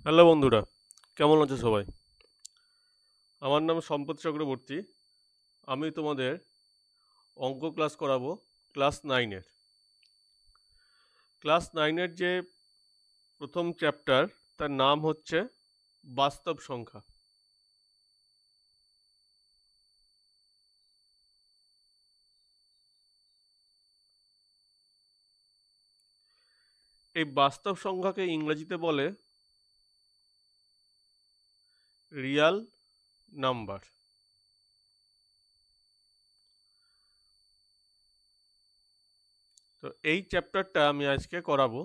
Hello বন্ধুরা, কেমন আছো সবাই? আমার নাম সম্পদ চক্রবর্তী। আমি তোমাদের অঙ্ক ক্লাস করাবো ক্লাস নাইনের। ক্লাস নাইনের যে প্রথম চ্যাপ্টার, তার নাম হচ্ছে বাস্তব সংখ্যা। এই বাস্তব সংখ্যাকে ইংরেজিতে বলে রিয়াল নাম্বার। তো এই চ্যাপ্টারটা আমি আজকে করাবো।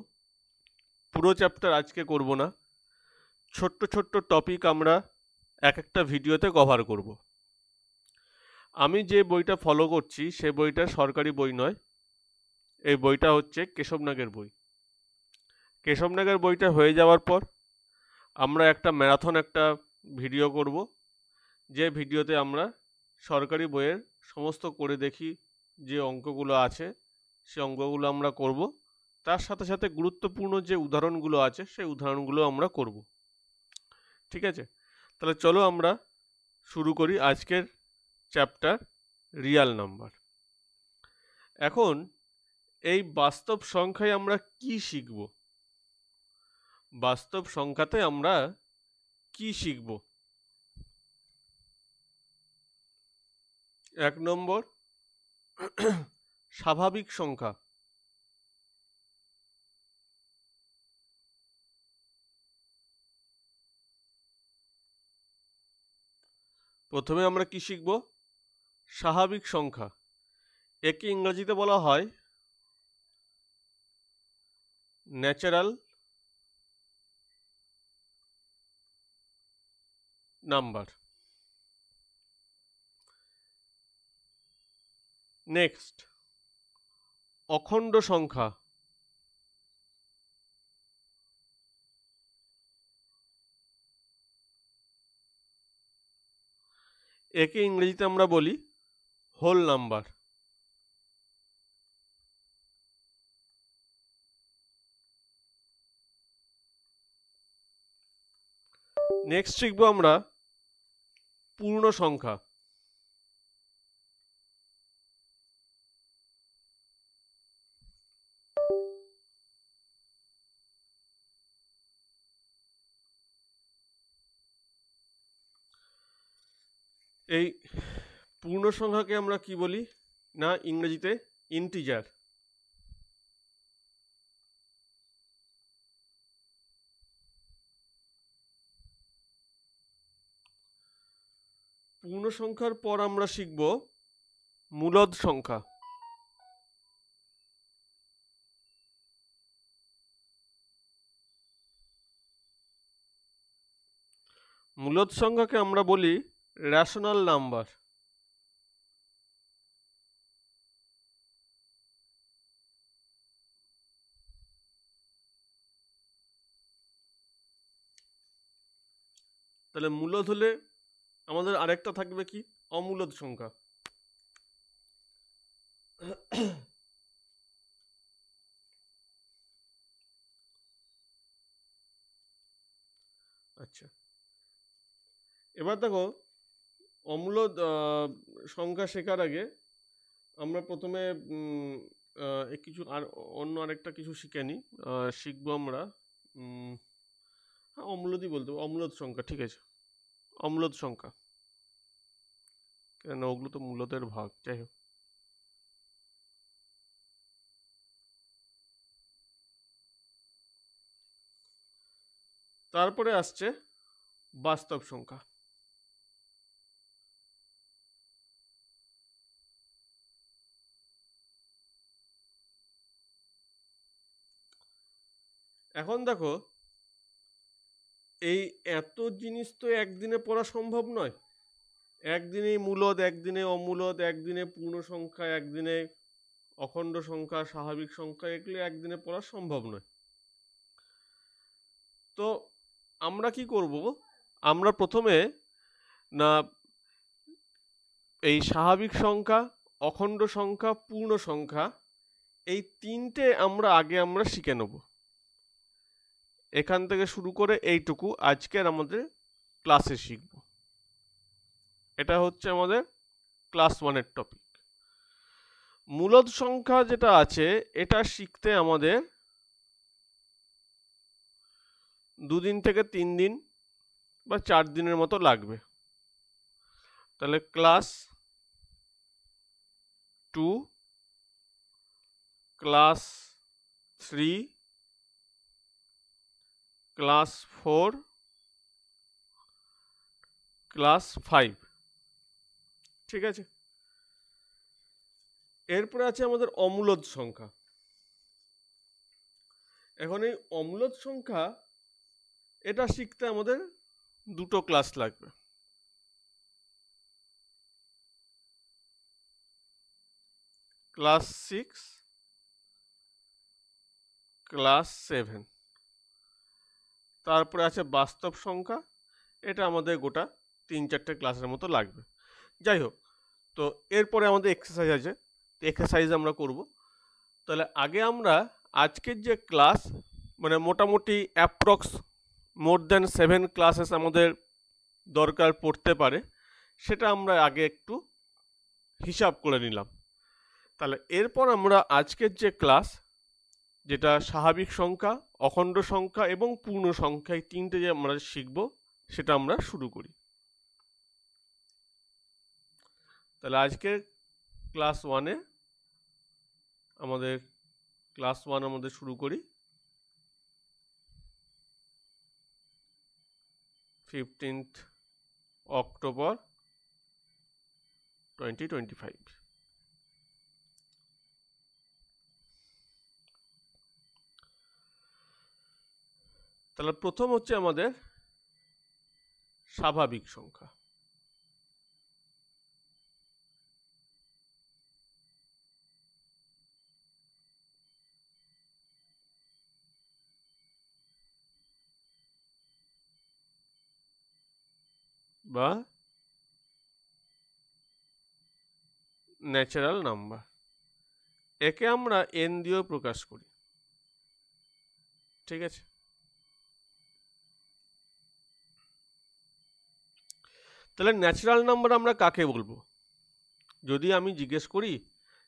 পুরো চ্যাপ্টার আজকে করব না, ছোট্ট ছোট্ট টপিক আমরা এক একটা ভিডিওতে কভার করব। আমি যে বইটা ফলো করছি সে বইটা সরকারি বই নয়। এই বইটা হচ্ছে কেশব নাগের বই। কেশব নাগের বইটা হয়ে যাওয়ার পর আমরা একটা ম্যারাথন একটা ভিডিও করব, যে ভিডিওতে আমরা সরকারি বইয়ের সমস্ত করে দেখি যে অঙ্কগুলো আছে সে অঙ্কগুলো আমরা করব। তার সাথে সাথে গুরুত্বপূর্ণ যে উদাহরণগুলো আছে সেই উদাহরণগুলো আমরা করব। ঠিক আছে, তাহলে চলো আমরা শুরু করি আজকের চ্যাপ্টার রিয়াল নাম্বার। এখন এই বাস্তব সংখ্যায় আমরা কি শিখব? বাস্তব সংখ্যাতে আমরা কি শিখব? 1 নম্বর, স্বাভাবিক সংখ্যা। প্রথমে আমরা কি শিখব? স্বাভাবিক সংখ্যা। একে ইংরেজিতে বলা হয় ন্যাচারাল নাম্বার। নেক্সট, অখণ্ড সংখ্যা। একে ইংরেজিতে আমরা বলি হোল নাম্বার। নেক্সট শিখবো আমরা পূর্ণ সংখ্যা। এই পূর্ণ সংখ্যাকে আমরা কি বলি না, ইংরেজিতে ইন্টিজার। পূর্ণ সংখ্যার পর আমরা শিখব মূলদ সংখ্যা। মূলদ সংখ্যাকে আমরা বলি রেশনাল নাম্বার। তাহলে মূলদ হলে আমাদের আরেকটা থাকবে কি, অমূলদ সংখ্যা। আচ্ছা, এবার দেখো, অমূলদ সংখ্যা শেখার আগে আমরা প্রথমে কিছু আর অন্য আরেকটা কিছু শিখে নিই। শিখবো আমরা হ্যাঁ, অম্লদই বলতে হবে, অম্লদ সংখ্যা। ঠিক আছে, অম্লদ সংখ্যা, কেন ওগুলো তো মূলদের ভাগ। যাই হোক, তারপরে আসছে বাস্তব সংখ্যা। এখন দেখো, এই এত জিনিস তো একদিনে পড়া সম্ভব নয়। একদিনেই মূলদ, একদিনে অমূলদ, একদিনে পূর্ণ সংখ্যা, একদিনে অখণ্ড সংখ্যা, স্বাভাবিক সংখ্যা, এগুলো একদিনে পড়া সম্ভব নয়। তো আমরা কি করব? আমরা প্রথমে না এই স্বাভাবিক সংখ্যা, অখণ্ড সংখ্যা, পূর্ণ সংখ্যা, এই তিনটে আমরা শিখে নেব। এখান থেকে শুরু করে এইটুকু আজকের আমাদের ক্লাসে শিখব। এটা হচ্ছে আমাদের ক্লাস 1-এর টপিক। মূলদ সংখ্যা যেটা আছে এটা শিখতে আমাদের 2 দিন থেকে 3 দিন বা 4 দিনের মতো লাগবে। তাহলে ক্লাস 2, ক্লাস 3, ক্লাস 4, ক্লাস 5, ঠিক আছে। এরপরে আছে আমাদের অমূলদ সংখ্যা। এখন এই অমূলদ সংখ্যা এটা শিখতে আমাদের 2টো ক্লাস লাগবে। Class 6, class 7। তারপরে আছে বাস্তব সংখ্যা, এটা আমাদের গোটা 3-4টে ক্লাসের মতো লাগবে। যাই হোক, তো এরপরে আমাদের এক্সারসাইজ আছে, এক্সারসাইজ আমরা করব। তাহলে আগে আমরা আজকের যে ক্লাস, মানে মোটামুটি অ্যাপ্রক্স মোর দ্যান 7 ক্লাসেস আমাদের দরকার পড়তে পারে, সেটা আমরা আগে একটু হিসাব করে নিলাম। তাহলে এরপর আমরা আজকের যে ক্লাস, যেটা স্বাভাবিক সংখ্যা, অখণ্ড সংখ্যা এবং পূর্ণ সংখ্যা, এই 3টে যে আমরা শিখব, সেটা আমরা শুরু করি। তাহলে আজকে ক্লাস 1-এ আমাদের ক্লাস 1 আমাদের শুরু করি। 15th October 2025। তাহলে প্রথম হচ্ছে আমাদের স্বাভাবিক সংখ্যা। বা ন্যাচারাল নাম্বার, একে আমরা n দিয়েও প্রকাশ করি, ঠিক আছে। তাহলে ন্যাচারাল নাম্বার আমরা কাকে বলবো? যদি আমি জিজ্ঞেস করি,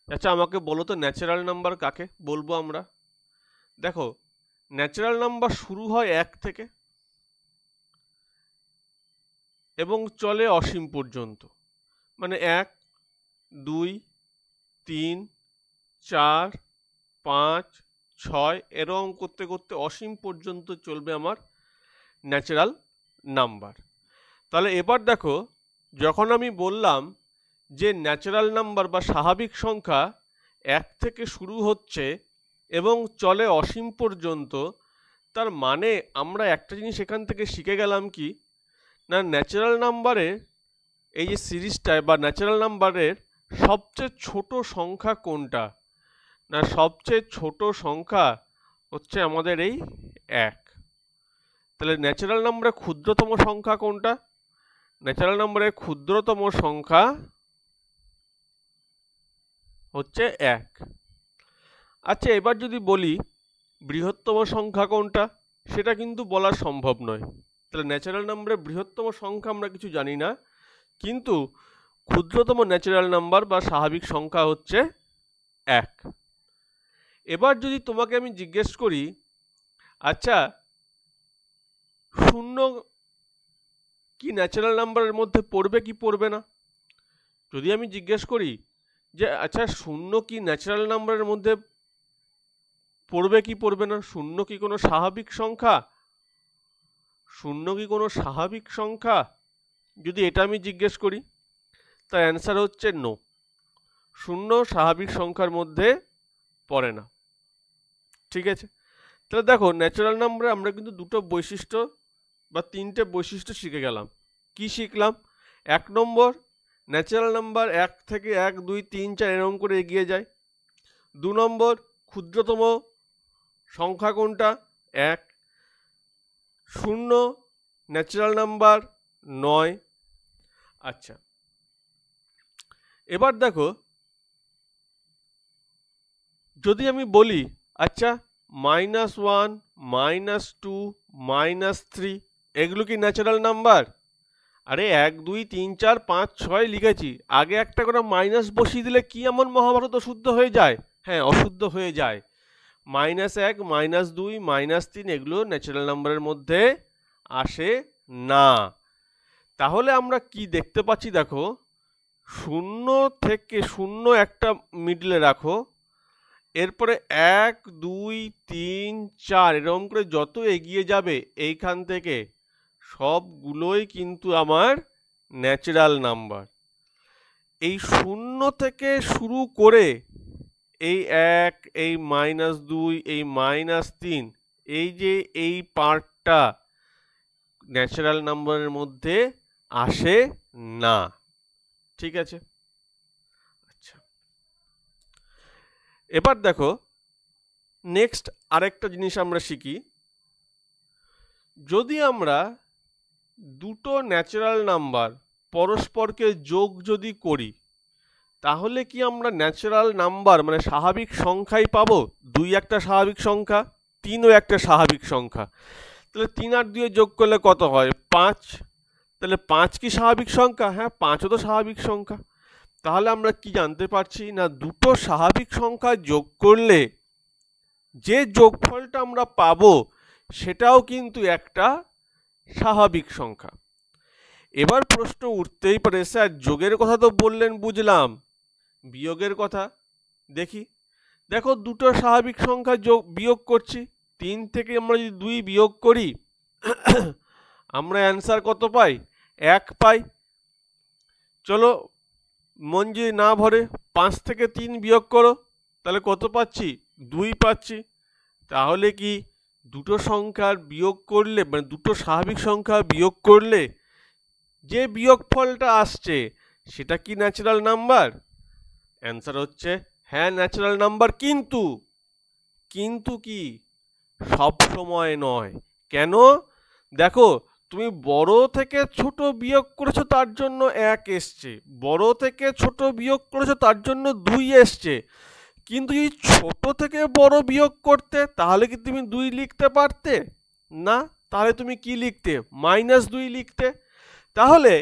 আচ্ছা আমাকে বলো তো ন্যাচারাল নাম্বার কাকে বলবো আমরা? দেখো, ন্যাচারাল নাম্বার শুরু হয় 1 থেকে এবং চলে অসীম পর্যন্ত। মানে 1, 2, 3, 4, 5, 6 এরকম করতে করতে অসীম পর্যন্ত চলবে আমার ন্যাচারাল নাম্বার। তাহলে এবার দেখো, যখন আমি বললাম যে ন্যাচারাল নাম্বার বা স্বাভাবিক সংখ্যা 1 থেকে শুরু হচ্ছে এবং চলে অসীম পর্যন্ত, তার মানে আমরা একটা জিনিস এখান থেকে শিখে গেলাম কি না, ন্যাচারাল নাম্বারের এই যে সিরিজটায় বা ন্যাচারাল নাম্বারের সবচেয়ে ছোট সংখ্যা কোনটা না, সবচেয়ে ছোট সংখ্যা হচ্ছে আমাদের এই 1। তাহলে ন্যাচারাল নাম্বারের ক্ষুদ্রতম সংখ্যা কোনটা? ন্যাচারাল নাম্বারের ক্ষুদ্রতম সংখ্যা হচ্ছে 1। আচ্ছা, এবার যদি বলি বৃহত্তম সংখ্যা কোনটা, সেটা কিন্তু বলা সম্ভব নয়। তাহলে ন্যাচারাল নাম্বারের বৃহত্তম সংখ্যা আমরা কিছু জানি না, কিন্তু ক্ষুদ্রতম ন্যাচারাল নাম্বার বা স্বাভাবিক সংখ্যা হচ্ছে 1। এবার যদি তোমাকে আমি জিজ্ঞেস করি, আচ্ছা 0 কি ন্যাচারাল নাম্বারের মধ্যে পড়বে কি পড়বে না? যদি আমি জিজ্ঞেস করি যে আচ্ছা 0 কি ন্যাচারাল নাম্বারের মধ্যে পড়বে কি পড়বে না, 0 কি কোনো স্বাভাবিক সংখ্যা, 0 কি কোনো স্বাভাবিক সংখ্যা, যদি এটা আমি জিজ্ঞেস করি, তার অ্যান্সার হচ্ছে নো, 0 স্বাভাবিক সংখ্যার মধ্যে পড়ে না, ঠিক আছে। তাহলে দেখো, ন্যাচারাল নাম্বারে আমরা কিন্তু 2টো বৈশিষ্ট্য বা 3টে বৈশিষ্ট্য শিখে গেলাম। কি শিখলাম? 1 নম্বর, ন্যাচারাল নাম্বার 1 থেকে 1, 2, 3, 4 এরকম করে এগিয়ে যায়। 2 নম্বর, ক্ষুদ্রতম সংখ্যা কোনটা? 1। 0 ন্যাচারাল নাম্বার নয়। আচ্ছা, এবার দেখো, যদি আমি বলি আচ্ছা -1, -2 -3 এগুলো কি ন্যাচারাল নাম্বার? আরে 1 2 3 4 5 6 লিখেছি, আগে একটা করে মাইনাস বসিয়ে দিলে কি এমন মহাভারত অশুদ্ধ হয়ে যায়? হ্যাঁ, অশুদ্ধ হয়ে যায়। -1 -2 -3 এগুলো ন্যাচারাল নাম্বারের মধ্যে আসে না। তাহলে আমরা কি দেখতে পাচ্ছি দেখো, 0 থেকে 0 একটা মিডলে রাখো, এরপরে 1 2 3 4 এরকম করে যত এগিয়ে যাবে এইখান থেকে সবগুলোই কিন্তু আমার ন্যাচারাল নাম্বার। এই 0 থেকে শুরু করে এই 1, এই -2, এই -3, এই যে এই পার্টটা ন্যাচারাল নাম্বারের মধ্যে আসে না। ঠিক আছে? আচ্ছা, এবার দেখো নেক্সট আরেকটা জিনিস আমরা শিখি। যদি আমরা দুটো ন্যাচারাল নাম্বার পরস্পরকে যোগ যদি করি, তাহলে কি আমরা ন্যাচারাল নাম্বার মানে স্বাভাবিক সংখ্যাই পাবো? 2 একটা স্বাভাবিক সংখ্যা, 3ও একটা স্বাভাবিক সংখ্যা। তাহলে 3 আর 2 যোগ করলে কত হয়? 5। তাহলে 5 কি স্বাভাবিক সংখ্যা? হ্যাঁ, 5ও তো স্বাভাবিক সংখ্যা। তাহলে আমরা কি জানতে পারছি না, দুটো স্বাভাবিক সংখ্যা যোগ করলে যে যোগফলটা আমরা পাবো সেটাও কিন্তু একটা স্বাভাবিক সংখ্যা। এবার প্রশ্ন উঠতেই পারে, স্যার যোগের কথা তো বললেন বুঝলাম, বিয়োগের কথা দেখি। দেখো দুটো স্বাভাবিক সংখ্যা বিয়োগ করছি, 3 থেকে আমরা যদি 2 বিয়োগ করি আমরা অ্যান্সার কত পাই? 1 পাই। চলো মন যদি না ভরে 5 থেকে 3 বিয়োগ করো, তাহলে কত পাচ্ছি? 2 পাচ্ছি। তাহলে কি দুটো সংখ্যার বিয়োগ করলে মানে দুটো স্বাভাবিক সংখ্যা বিয়োগ করলে যে বিয়োগফলটা আসছে সেটা কি ন্যাচারাল নাম্বার? অ্যান্সার হচ্ছে হ্যাঁ ন্যাচারাল নাম্বার, কিন্তু কিন্তু কি সব সময় নয়। কেন? দেখো তুমি বড় থেকে ছোট বিয়োগ করেছো তার জন্য 1 এসছে, বড় থেকে ছোট বিয়োগ করেছো তার জন্য 2 এসছে, কিন্তু এই ছোট থেকে বড় বিয়োগ করতে তাহলে কি তুমি 2 লিখতে পারতে? না, তাহলে তুমি কি লিখতে? -2 লিখতে। তাহলে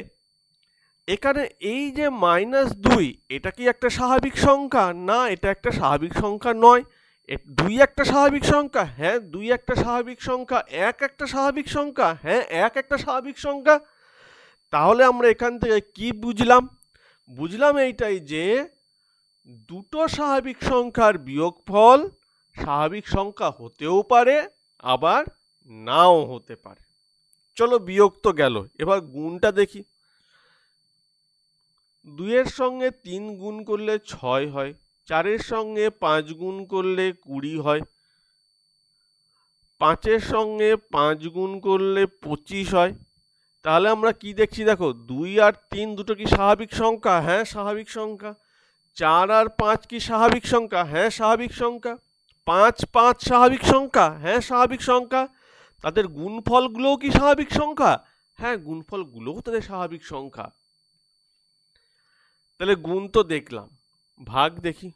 এখানে এই যে -2 এটা কি একটা স্বাভাবিক সংখ্যা? না, এটা একটা স্বাভাবিক সংখ্যা নয়। 2 একটা স্বাভাবিক সংখ্যা? হ্যাঁ 2 একটা স্বাভাবিক সংখ্যা। 1 একটা স্বাভাবিক সংখ্যা? হ্যাঁ 1 একটা স্বাভাবিক সংখ্যা। তাহলে আমরা এখান থেকে কি বুঝলাম? বুঝলাম এইটাই যে দুটো স্বাভাবিক সংখ্যার বিয়োগফল স্বাভাবিক সংখ্যা হতেও পারে, আবার নাও হতে পারে। চলো বিয়োগ তো গেল, এবার গুণটা দেখি। 2 এর সঙ্গে 3 গুণ করলে 6 হয়, 4 এর সঙ্গে 5 গুণ করলে 20 হয়, 5 এর সঙ্গে 5 গুণ করলে 25 হয়। তাহলে আমরা কি দেখছি দেখো, 2 আর 3 দুটো কি স্বাভাবিক সংখ্যা? হ্যাঁ স্বাভাবিক সংখ্যা। 4 আর 5 কি স্বাভাবিক সংখ্যা? হ্যাঁ স্বাভাবিক সংখ্যা। 5 5 স্বাভাবিক সংখ্যা? হ্যাঁ স্বাভাবিক সংখ্যা। তাদের গুণফলগুলোও কি স্বাভাবিক সংখ্যা? হ্যাঁ গুণফলগুলোও তাদের স্বাভাবিক সংখ্যা। তাহলে গুণ তো দেখলাম, ভাগ দেখি।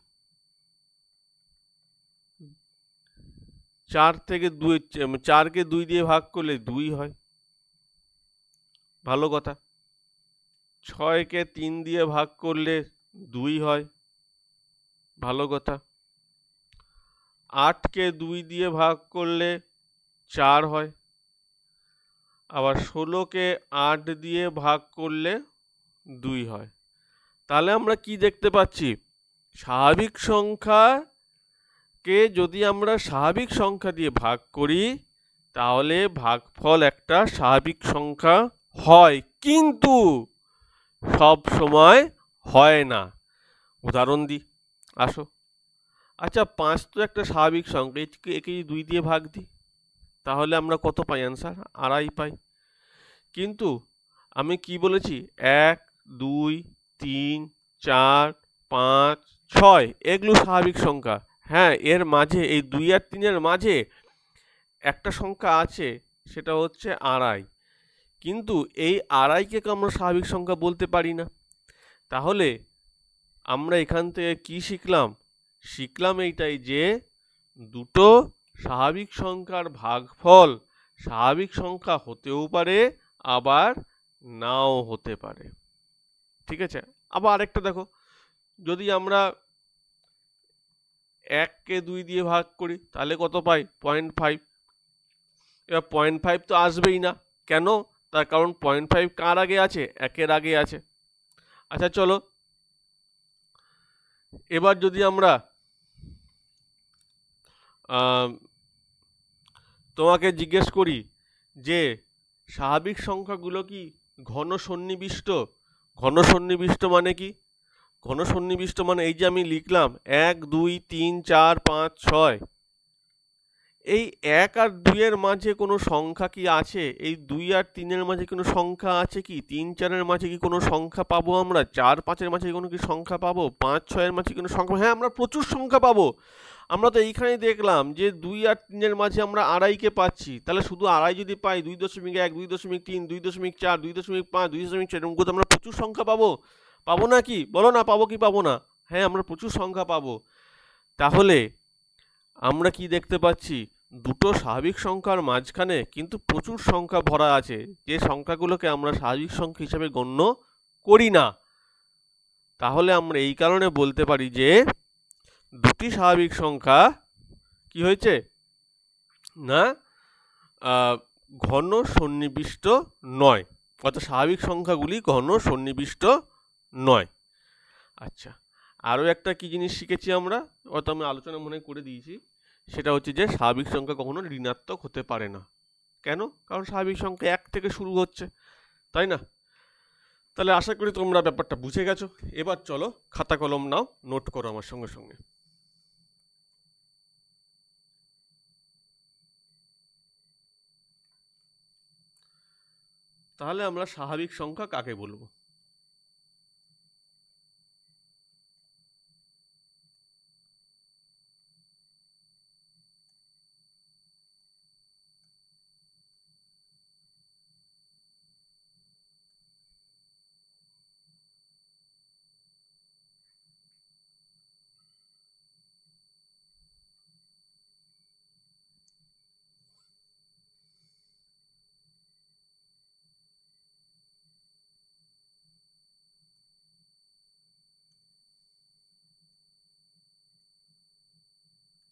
4 থেকে 2 4কে 2 দিয়ে ভাগ করলে 2 হয়, ভালো কথা। 6কে 3 দিয়ে ভাগ করলে 2 হয়, ভালো কথা। 8কে 2 দিয়ে ভাগ করলে 4 হয়, আবার 16কে 8 দিয়ে ভাগ করলে 2 হয়। তাহলে আমরা কি দেখতে পাচ্ছি? স্বাভাবিক সংখ্যাকে যদি আমরা স্বাভাবিক সংখ্যা দিয়ে ভাগ করি তাহলে ভাগফল একটা স্বাভাবিক সংখ্যা হয়, কিন্তু সব সময় হয় না। উদাহরণ দিই, আসো। আচ্ছা 5 তো একটা স্বাভাবিক সংখ্যা, একে 2 দিয়ে ভাগ দিই, তাহলে আমরা কত পাই? অ্যান্সার 2.5 পাই। কিন্তু আমি কি বলেছি? 1 2 3 4 5 6 এগুলো স্বাভাবিক সংখ্যা। হ্যাঁ এর মাঝে এই 2 আর 3 এর মাঝে একটা সংখ্যা আছে, সেটা হচ্ছে 2.5, কিন্তু এই 2.5কে আমরা স্বাভাবিক সংখ্যা বলতে পারি না। তাহলে আমরা এখান থেকে কি শিখলাম? শিখলাম এইটাই যে দুটো স্বাভাবিক সংখ্যার ভাগফল স্বাভাবিক সংখ্যা হতেও পারে, আবার নাও হতে পারে। ঠিক আছে, আবার আরেকটা দেখো, যদি আমরা 1কে 2 দিয়ে ভাগ করি তাহলে কত পাই? 0.5। এবার 0.5 তো আসবেই না, কেন? তার কারণ 0.5 কার আগে আছে? 1-এর আগে আছে। আচ্ছা চলো, এবার যদি আমরা তোমাকে জিজ্ঞেস করি যে স্বাভাবিক সংখ্যাগুলো কি ঘন সন্নিবিষ্ট? ঘন সন্নিবিষ্ট মানে কি? ঘন সন্নিবিষ্ট মানে এই যে আমি লিখলাম 1 2 3 4 5 6, এই 1 আর 2 এর মাঝে কোনো সংখ্যা কি আছে? এই 2 আর 3 এর মাঝে কোনো সংখ্যা আছে কি? 3 4 এর মাঝে কি কোনো সংখ্যা পাবো আমরা? 4 5 এর মাঝে কোনো কি সংখ্যা পাবো? 5 6 এর মাঝে কোনো সংখ্যা? হ্যাঁ, আমরা প্রচুর সংখ্যা পাবো। আমরা তো এইখানেই দেখলাম যে 2 আর 3 এর মাঝে আমরা আড়াইকে পাচ্ছি। তাহলে শুধু আড়াই যদি পাই, 2.1 2.3 2.4 2.5 2.6 এরকম করে আমরা প্রচুর সংখ্যা পাবো। পাবো না কি? বলো না, পাবো কি পাবো না? হ্যাঁ, আমরা প্রচুর সংখ্যা পাবো। তাহলে আমরা কি দেখতে পাচ্ছি? দুটো স্বাভাবিক সংখ্যার মাঝখানে কিন্তু প্রচুর সংখ্যা ভরা আছে, যে সংখ্যাগুলোকে আমরা স্বাভাবিক সংখ্যা হিসেবে গণ্য করি না। তাহলে আমরা এই কারণে বলতে পারি যে দুটি স্বাভাবিক সংখ্যা কি হয়েছে না, ঘন সন্নিবিষ্ট নয়, অর্থাৎ স্বাভাবিক সংখ্যাগুলি ঘন সন্নিবিষ্ট নয়। আচ্ছা, আরও একটা কি জিনিস শিখেছি আমরা, অর্থাৎ আমি আলোচনা মনে করে দিয়েছি, সেটা হচ্ছে যে স্বাভাবিক সংখ্যা কখনো ঋণাত্মক হতে পারে না। কেন? কারণ স্বাভাবিক সংখ্যা 1 থেকে শুরু হচ্ছে, তাই না? তাহলে আশা করি তোমরা ব্যাপারটা বুঝে গেছো। এবার চলো খাতা কলম নাও, নোট করো আমার সঙ্গে সঙ্গে। তাহলে আমরা স্বাভাবিক সংখ্যা কাকে বলবো?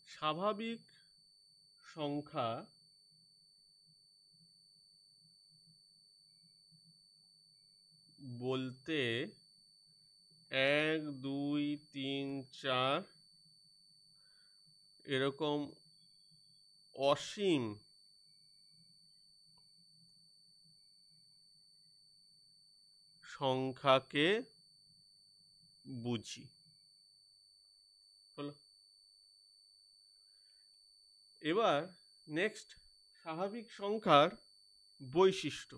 স্বাভাবিক সংখ্যা বলতে 1 2 3 4 এরকম অসীম সংখ্যাকে বুঝি। হলো। এবার নেক্সট, স্বাভাবিক সংখ্যার বৈশিষ্ট্য।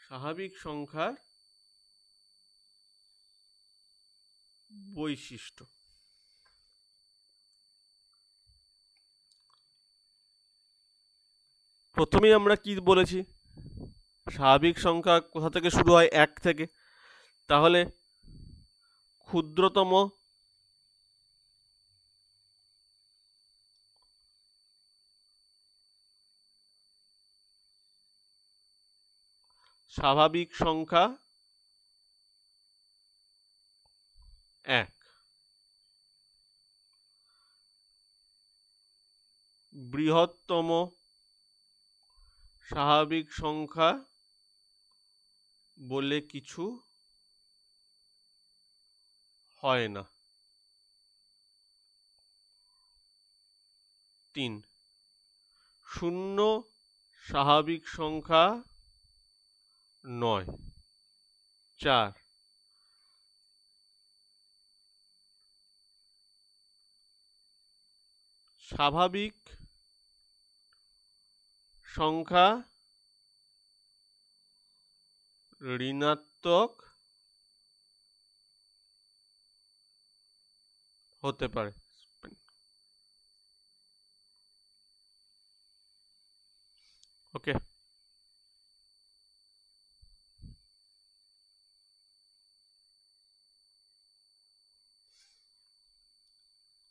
স্বাভাবিক সংখ্যার বৈশিষ্ট্য। প্রথমেই আমরা কি বলেছি? স্বাভাবিক সংখ্যা কোথা থেকে শুরু হয়? 1 থেকে। তাহলে ক্ষুদ্রতম স্বাভাবিক সংখ্যা 1। বৃহত্তম স্বাভাবিক সংখ্যা বলে কিছু হয় না। 3, শূন্য স্বাভাবিক সংখ্যা নয়। 4, স্বাভাবিক সংখ্যা ঋণাত্মক হতে পারে। ওকে।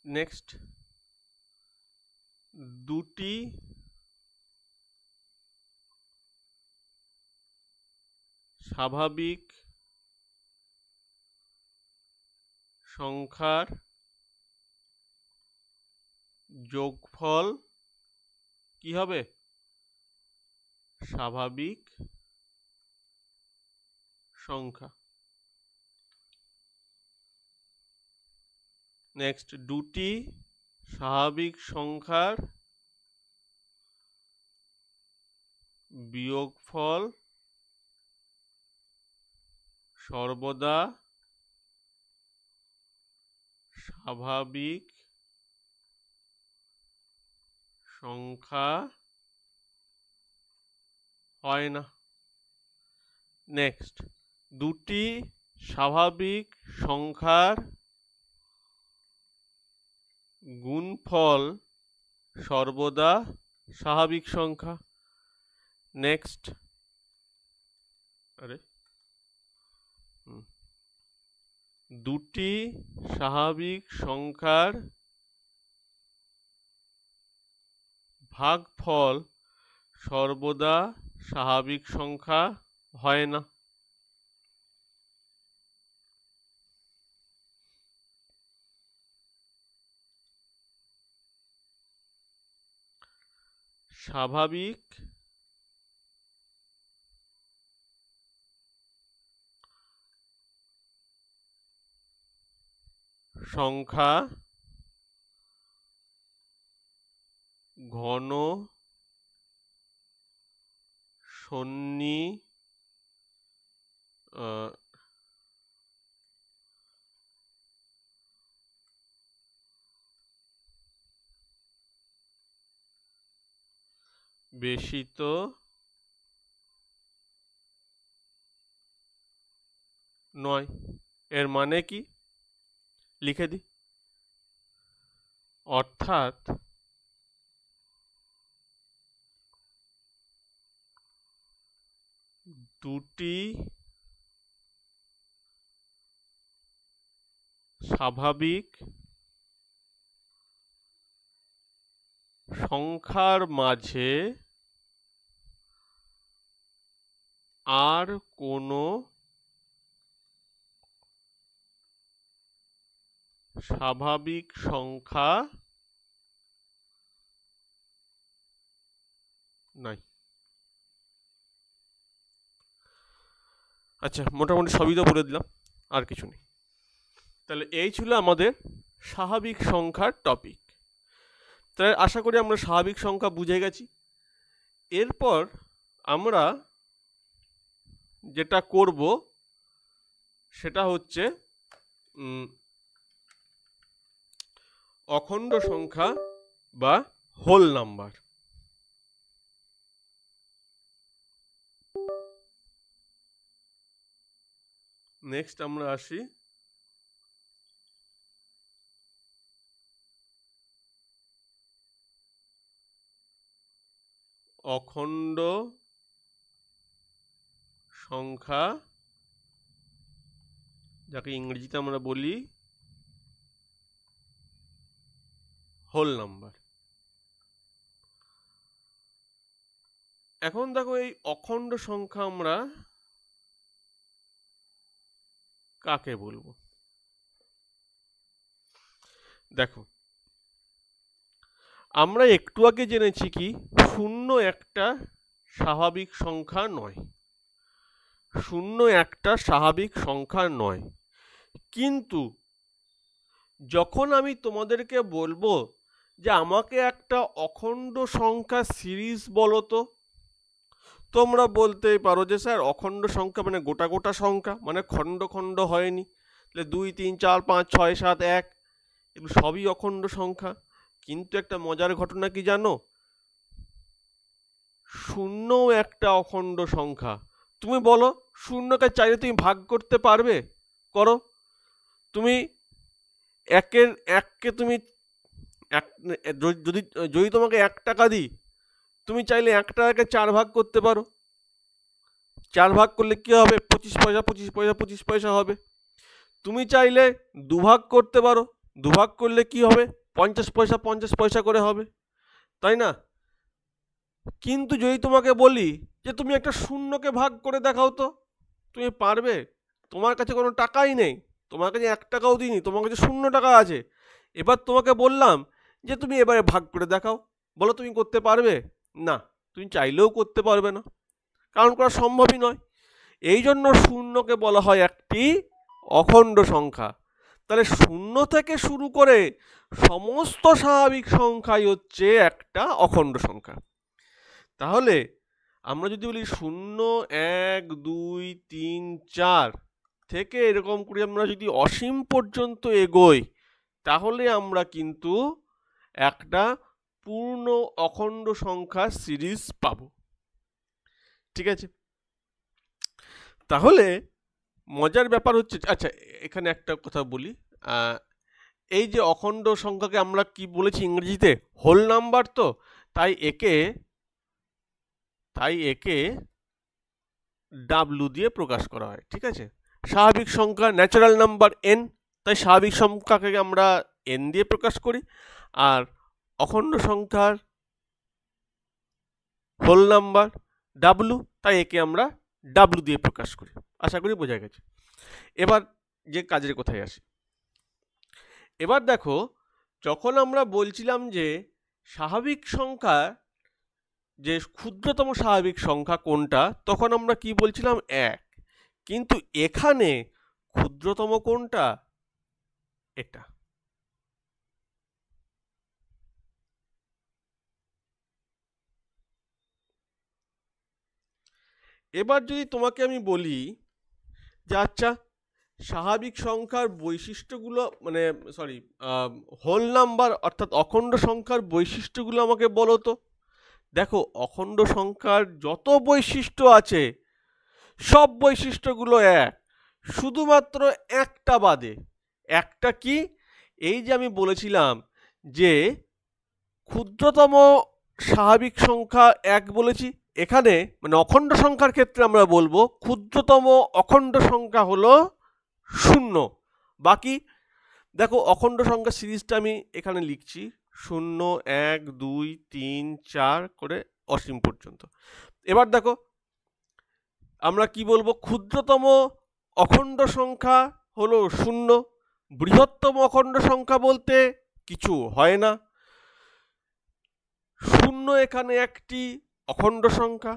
নেক্সট, দুটি স্বাভাবিক সংখ্যার যোগফল কি হবে? স্বাভাবিক সংখ্যা। নেক্সট, দুটি স্বাভাবিক সংখ্যার বিয়োগফল সর্বদা স্বাভাবিক সংখ্যা হয় না। নেক্সট, দুটি স্বাভাবিক সংখ্যার গুণফল সর্বদা স্বাভাবিক সংখ্যা। নেক্সট, দুটি স্বাভাবিক সংখ্যার ভাগফল সর্বদা স্বাভাবিক সংখ্যা হয় না। স্বাভাবিক সংখ্যা ঘন সন্নি বেশিত নয়। এর মানে কি লিখে দিই। অর্থাৎ দুটি স্বাভাবিক সংখ্যার মাঝে আর কোনো স্বাভাবিক সংখ্যা নাই। আচ্ছা, মোটামুটি সবই তো বলে দিলাম, আর কিছু নেই। তাহলে এই ছিল আমাদের স্বাভাবিক সংখ্যার টপিক। তাহলে আশা করি আমরা স্বাভাবিক সংখ্যা বুঝে গেছি। এরপর আমরা যেটা করব সেটা হচ্ছে অখণ্ড সংখ্যা বা হোল নাম্বার। নেক্সট আমরা আসি অখণ্ড সংখ্যা, যাকে ইংরেজিতে আমরা বলি হোল নাম্বার। এখন দেখো, এই অখণ্ড সংখ্যা আমরা কাকে বলবো? দেখো, আমরা একটু আগে জেনেছি কি শূন্য একটা স্বাভাবিক সংখ্যা নয়। শূন্য একটা স্বাভাবিক সংখ্যা নয়, কিন্তু যখন আমি তোমাদেরকে বলবো যে আমাকে একটা অখণ্ড সংখ্যা সিরিজ বলো তো, তোমরা বলতেই পারো যে স্যার অখণ্ড সংখ্যা মানে গোটা গোটা সংখ্যা, মানে খণ্ড খণ্ড হয়নি, তাহলে 2 3 4 5 6 7 1 এগুলো সবই অখণ্ড সংখ্যা। কিন্তু একটা মজার ঘটনা কি জানো? শূন্যও একটা অখণ্ড সংখ্যা। তুমি বলো, শূন্যকে চাইলে তুমি ভাগ করতে পারবে? করো। তুমি এককে তুমি যদি তোমাকে 1 টাকা দিই, তুমি চাইলে 1 টাকাকে 4 ভাগ করতে পারো। 4 ভাগ করলে কি হবে? 25 পয়সা 25 পয়সা 25 পয়সা হবে। তুমি চাইলে 2 ভাগ করতে পারো, দুভাগ করলে কি হবে? 50 পয়সা 50 পয়সা করে হবে, তাই না? কিন্তু যদি তোমাকে বলি যে তুমি একটা শূন্যকে ভাগ করে দেখাও তো, তুমি পারবে? তোমার কাছে কোনো টাকাই নেই, তোমার কাছে 1 টাকাও দিইনি, তোমার কাছে 0 টাকা আছে। এবার তোমাকে বললাম যে তুমি এবারে ভাগ করে দেখাও, বলো তুমি করতে পারবে? না, তুমি চাইলেও করতে পারবে না, কারণ করা সম্ভবই নয়। এই জন্য শূন্যকে বলা হয় একটি অখণ্ড সংখ্যা। তাহলে শূন্য থেকে শুরু করে সমস্ত স্বাভাবিক সংখ্যাই হচ্ছে একটা অখণ্ড সংখ্যা। তাহলে আমরা যদি বলি 0, 1, 2, 3, 4 থেকে এরকম করে আমরা যদি অসীম পর্যন্ত এগোই, তাহলে আমরা কিন্তু একটা পূর্ণ অখণ্ড সংখ্যার সিরিজ পাবো। ঠিক আছে? তাহলে মজার ব্যাপার হচ্ছে, আচ্ছা এখানে একটা কথা বলি, এই যে অখণ্ড সংখ্যাকে আমরা কি বলেছি ইংরেজিতে? Whole number. তো তাই একে ডাব্লু দিয়ে প্রকাশ করা হয়। ঠিক আছে? স্বাভাবিক সংখ্যা ন্যাচারাল নাম্বার এন, তাই স্বাভাবিক সংখ্যাকে আমরা এন দিয়ে প্রকাশ করি, আর অখণ্ড সংখ্যার হোল নাম্বার ডাব্লু, তাই একে আমরা ডাব্লু দিয়ে প্রকাশ করি। আশা করি বোঝা গেছে। এবার যে কাজের কোথায় আসি, এবার দেখো, যখন আমরা বলছিলাম যে স্বাভাবিক সংখ্যা, যে ক্ষুদ্রতম স্বাভাবিক সংখ্যা কোনটা, তখন আমরা কি বলছিলাম? 1। কিন্তু এখানে ক্ষুদ্রতম কোনটা? এটা। এবার যদি তোমাকে আমি বলি যে আচ্ছা, স্বাভাবিক সংখ্যার বৈশিষ্ট্যগুলো, মানে সরি, হোল নাম্বার অর্থাৎ অখণ্ড সংখ্যার বৈশিষ্ট্যগুলো আমাকে বলো তো। দেখো, অখণ্ড সংখ্যার যত বৈশিষ্ট্য আছে সব বৈশিষ্ট্যগুলো এক, শুধুমাত্র একটা বাদে। একটা কি? এই যে আমি বলেছিলাম যে ক্ষুদ্রতম স্বাভাবিক সংখ্যা 1 বলেছি, এখানে মানে অখণ্ড সংখ্যার ক্ষেত্রে আমরা বলবো ক্ষুদ্রতম অখণ্ড সংখ্যা হলো 0। বাকি দেখো, অখণ্ড সংখ্যা সিরিজটা আমি এখানে লিখছি 0, 1, 2, 3, 4 করে অসীম পর্যন্ত। এবার দেখো, আমরা কি বলবো? ক্ষুদ্রতম অখণ্ড সংখ্যা হলো 0, বৃহত্তম অখণ্ড সংখ্যা বলতে কিছু হয় না। 0 এখানে একটি অখণ্ড সংখ্যা।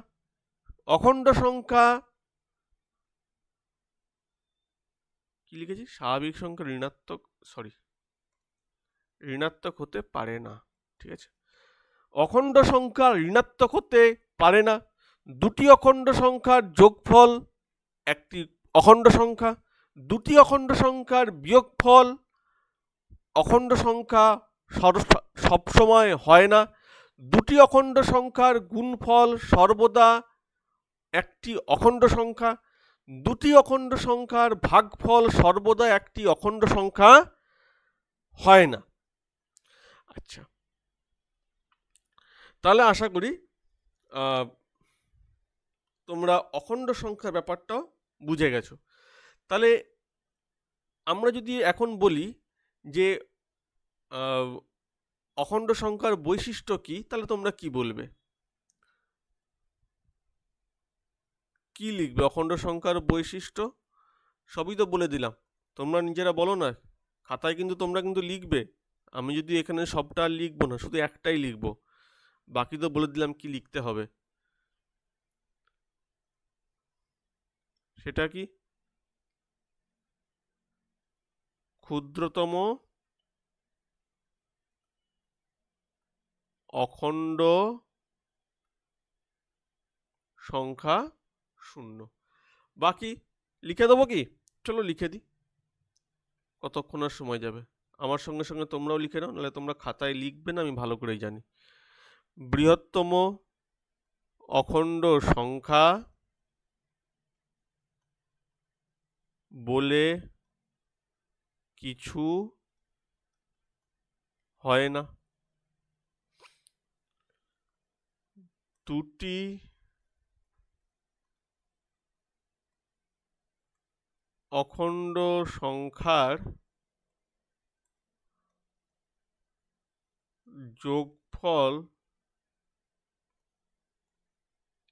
অখণ্ড সংখ্যা কি লিখেছি? স্বাভাবিক সংখ্যা ঋণাত্মক হতে পারে না। ঠিক আছে? অখণ্ড সংখ্যা ঋণাত্মক হতে পারে না। দুটি অখণ্ড সংখ্যার যোগফল একটি অখণ্ড সংখ্যা, দুটি অখণ্ড সংখ্যার বিয়োগফল অখণ্ড সংখ্যা সবসময় হয় না। দুটি অখণ্ড সংখ্যার গুণফল সর্বদা একটি অখণ্ড সংখ্যা, দুটি অখণ্ড সংখ্যার ভাগফল সর্বদা একটি অখণ্ড সংখ্যা হয় না। আচ্ছা, তাহলে আশা করি তোমরা অখণ্ড সংখ্যার ব্যাপারটাও বুঝে গেছো। তাহলে আমরা যদি এখন বলি যে অখণ্ড সংখ্যার বৈশিষ্ট্য কি, তাহলে তোমরা কি বলবে? কি লিখবে অখণ্ড সংখ্যার বৈশিষ্ট্য? সবই তো বলে দিলাম, তোমরা নিজেরা বলো না। খাতায় কিন্তু তোমরা কিন্তু লিখবে। আমি যদি এখানে সবটা লিখবো না, শুধু একটাই লিখবো, বাকি তো বলে দিলাম কি লিখতে হবে। সেটা কি? ক্ষুদ্রতম অখণ্ড সংখ্যা 0। বাকি লিখে দেবো কি? চলো লিখে দিই, কতক্ষণ আর সময় যাবে। আমার সঙ্গে সঙ্গে তোমরাও লিখে নাও, নাহলে তোমরা খাতায় লিখবে না, আমি ভালো করেই জানি। বৃহত্তম অখণ্ড সংখ্যা বলে কিছু হয় না। দুটি অখণ্ড সংখ্যার যোগফল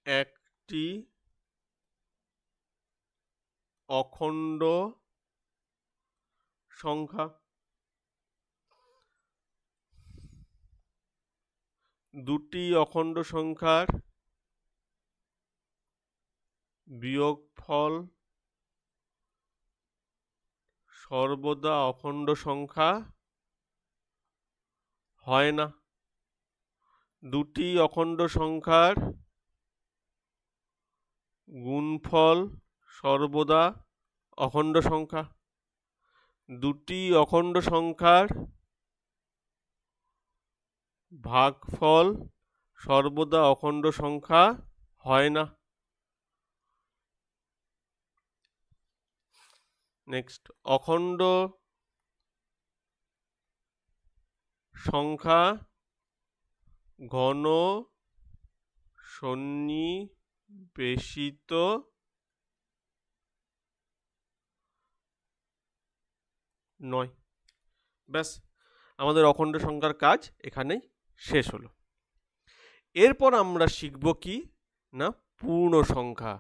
একটি অখণ্ড সংখ্যা। দুটি অখণ্ড সংখ্যার বিয়োগফল সর্বদা অখণ্ড সংখ্যা হয় না। দুটি অখণ্ড সংখ্যার গুণফল সর্বদা অখণ্ড সংখ্যা। দুটি অখণ্ড সংখ্যার ভাগফল সর্বদা অখণ্ড সংখ্যা হয় না। নেক্সট, অখণ্ড সংখ্যা ঘন সন্নিবেশিত নয়। ব্যাস, আমাদের অখণ্ড সংখ্যার কাজ এখানেই শেষ হলো। এরপর আমরা শিখব কি না, পূর্ণ সংখ্যা।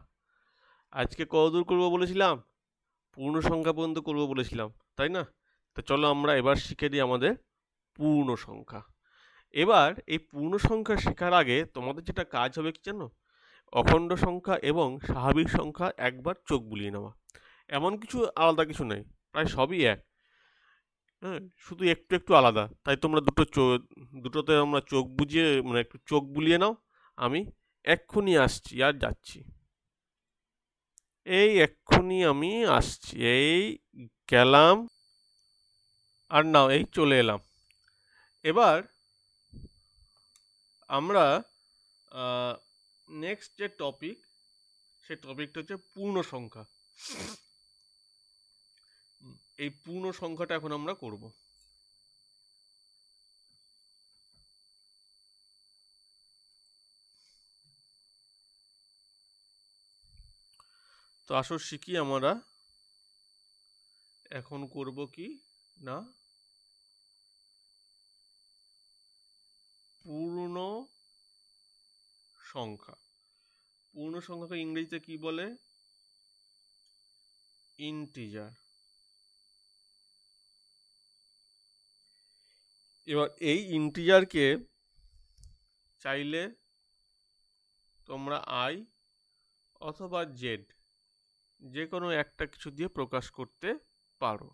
আজকে কতদূর করব বলেছিলাম? পূর্ণ সংখ্যা পর্যন্ত করব বলেছিলাম, তাই না? তো চলো আমরা এবার শিখে দিই আমাদের পূর্ণ সংখ্যা। এবার এই পূর্ণ সংখ্যা শেখার আগে তোমাদের যেটা কাজ হবে কি জানো, অখণ্ড সংখ্যা এবং স্বাভাবিক সংখ্যা একবার চোখ বুলিয়ে নেওয়া। এমন কিছু আলাদা কিছু নেই, প্রায় সবই এক। হ্যাঁ, শুধু একটু একটু আলাদা। তাই তোমরা দুটোতে আমরা চোখ বুজিয়ে, মানে একটু চোখ বুলিয়ে নাও। আমি এক্ষুনি আসছি, আর যাচ্ছি। এই এক্ষুনি আমি আসছি, এই গেলাম, আর নাও এই চলে এলাম। এবার আমরা নেক্সট যে টপিক, সেই টপিকটা হচ্ছে পূর্ণ সংখ্যা। এই পূর্ণ সংখ্যাটা এখন আমরা করব। তো আসো শিখি আমরা এখন করব কি না, পূর্ণ সংখ্যা। পূর্ণ সংখ্যাকে ইংরেজিতে কি বলে? ইন্টিজার। এবার এই ইন্টিজারকে চাইলে তোমরা আই অথবা জেড যে কোনো একটা কিছু দিয়ে প্রকাশ করতে পারো।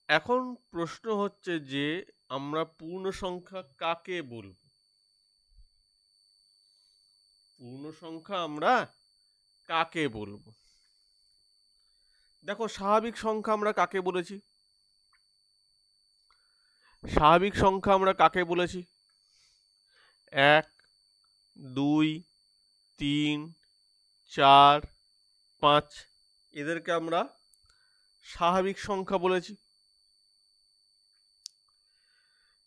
এখন প্রশ্ন হচ্ছে যে আমরা পূর্ণ সংখ্যা কাকে বলবো? পূর্ণ সংখ্যা আমরা কাকে বলবো? দেখো, স্বাভাবিক সংখ্যা আমরা কাকে বলেছি? স্বাভাবিক সংখ্যা আমরা কাকে বলেছি? 1, 2, 3, 4, 5 এদেরকে আমরা স্বাভাবিক সংখ্যা বলেছি।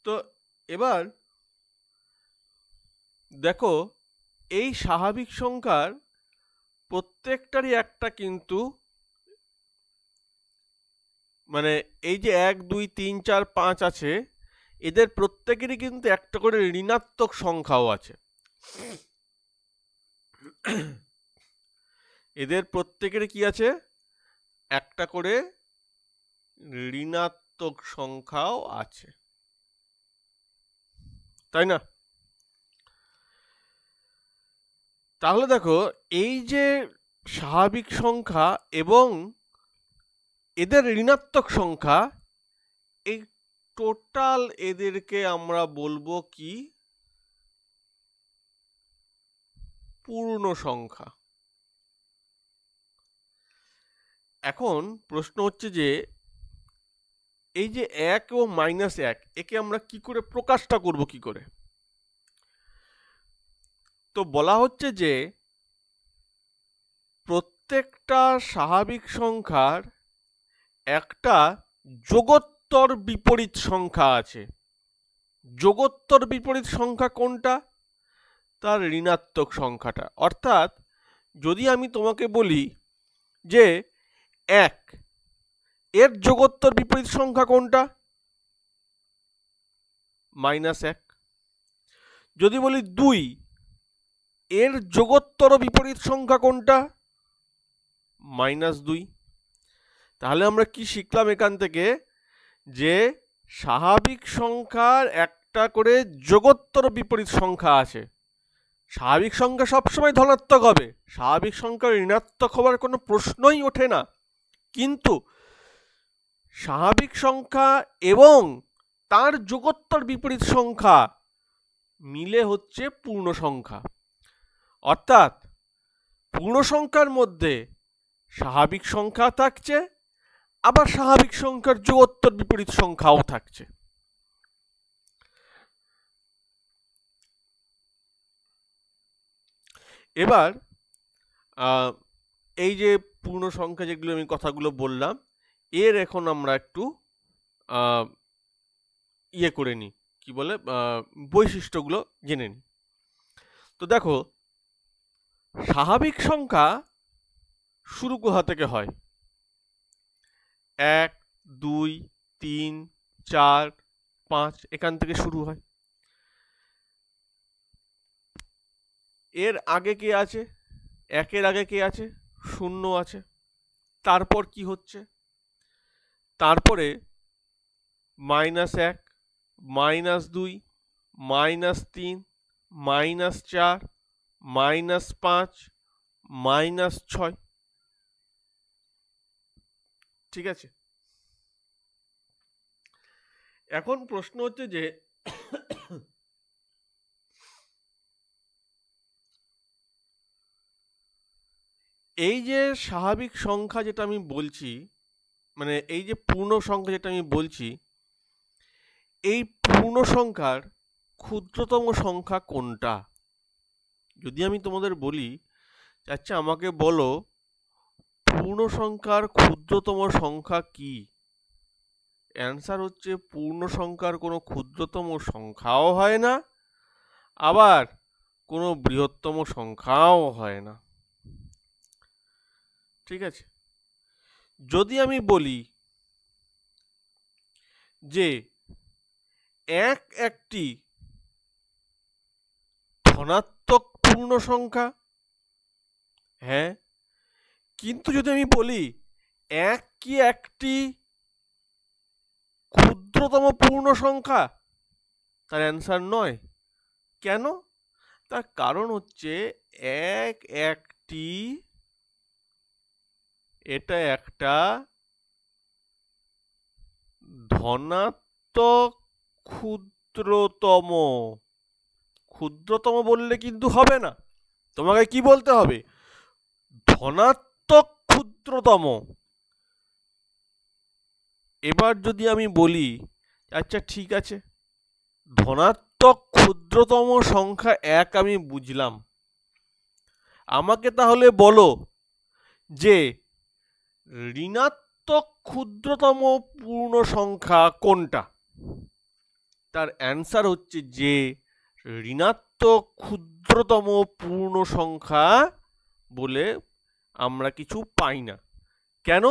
তো এবার দেখো, এই স্বাভাবিক সংখ্যার প্রত্যেকটারই একটা কিন্তু, মানে এই যে 1, 2, 3, 4, 5 আছে, এদের প্রত্যেকেরই কিন্তু একটা করে ঋণাত্মক সংখ্যাও আছে। এদের প্রত্যেকেরই কি আছে? একটা করে ঋণাত্মক সংখ্যাও আছে, তাই না? তাহলে দেখো, এই যে স্বাভাবিক সংখ্যা এবং এদের ঋণাত্মক সংখ্যা, এই টোটাল এদেরকে আমরা বলবো কি? পূর্ণ সংখ্যা। এখন প্রশ্ন হচ্ছে যে এই যে 1 ও -1, একে আমরা কি করে প্রকাশটা করব, কি করে? তো বলা হচ্ছে যে প্রত্যেকটা স্বাভাবিক সংখ্যার একটা যোগোত্তর বিপরীত সংখ্যা আছে। যোগোত্তর বিপরীত সংখ্যা কোনটা? তার ঋণাত্মক সংখ্যাটা। অর্থাৎ যদি আমি তোমাকে বলি যে 1, এর যোগোত্তর বিপরীত সংখ্যা কোনটা? -1। যদি বলি 2, এর যোগোত্তর বিপরীত সংখ্যা কোনটা? -2। তাহলে আমরা কি শিখলাম এখান থেকে? যে স্বাভাবিক সংখ্যার একটা করে যোগোত্তর বিপরীত সংখ্যা আছে। স্বাভাবিক সংখ্যা সবসময় ধনাত্মক হবে, স্বাভাবিক সংখ্যা ঋণাত্মক হওয়ার কোনো প্রশ্নই ওঠে না। কিন্তু স্বাভাবিক সংখ্যা এবং তার যোগোত্তর বিপরীত সংখ্যা মিলে হচ্ছে পূর্ণ সংখ্যা। অর্থাৎ পূর্ণ সংখ্যার মধ্যে স্বাভাবিক সংখ্যা থাকছে, আবার স্বাভাবিক সংখ্যার যোগোত্তর বিপরীত সংখ্যাও থাকছে। এবার এই যে পূর্ণ সংখ্যা যেগুলো আমি কথাগুলো বললাম, এর এখন আমরা একটু ইয়ে করে নিই, কি বলে, বৈশিষ্ট্যগুলো জেনে নিই। তো দেখো, স্বাভাবিক সংখ্যা শুরু কোথা থেকে হয়? 1, 2, 3, 4, 5 এখান থেকে শুরু হয়। এর আগে কে আছে? 1-এর আগে কে আছে? 0 আছে। তারপর কি হচ্ছে? তারপরে -1, -2, -3, -4, -5, -6। ঠিক আছে? এখন প্রশ্ন হচ্ছে যে এই যে স্বাভাবিক সংখ্যা যেটা আমি বলছি, মানে এই যে পূর্ণ সংখ্যা যেটা আমি বলছি, এই পূর্ণ সংখ্যার ক্ষুদ্রতম সংখ্যা কোনটা? যদি আমি তোমাদের বলি, আচ্ছা আমাকে বলো পূর্ণ সংখ্যার ক্ষুদ্রতম সংখ্যা কি? অ্যান্সার হচ্ছে পূর্ণ সংখ্যার কোনো ক্ষুদ্রতম সংখ্যাও হয় না, আবার কোনো বৃহত্তম সংখ্যাও হয় না। ঠিক আছে? যদি আমি বলি যে একটি ধনাত্মক পূর্ণ সংখ্যা, হ্যাঁ, কিন্তু যদি আমি বলি কি একটি ক্ষুদ্রতম পূর্ণ সংখ্যা, তার অ্যান্সার নয়। কেন? তার কারণ হচ্ছে একটি এটা একটা ধনাত্মক ক্ষুদ্রতম। ক্ষুদ্রতম বললে কিন্তু হবে না, তোমাকে কি বলতে হবে? ধনাত্মক ক্ষুদ্রতম। এবার যদি আমি বলি, আচ্ছা ঠিক আছে, ধনাত্মক ক্ষুদ্রতম সংখ্যা 1 আমি বুঝলাম, আমাকে তাহলে বলো যে ঋণাত্মক ক্ষুদ্রতম পূর্ণ সংখ্যা কোনটা? তার অ্যান্সার হচ্ছে যে ঋণাত্মক ক্ষুদ্রতম পূর্ণ সংখ্যা বলে আমরা কিছু পাই না। কেন?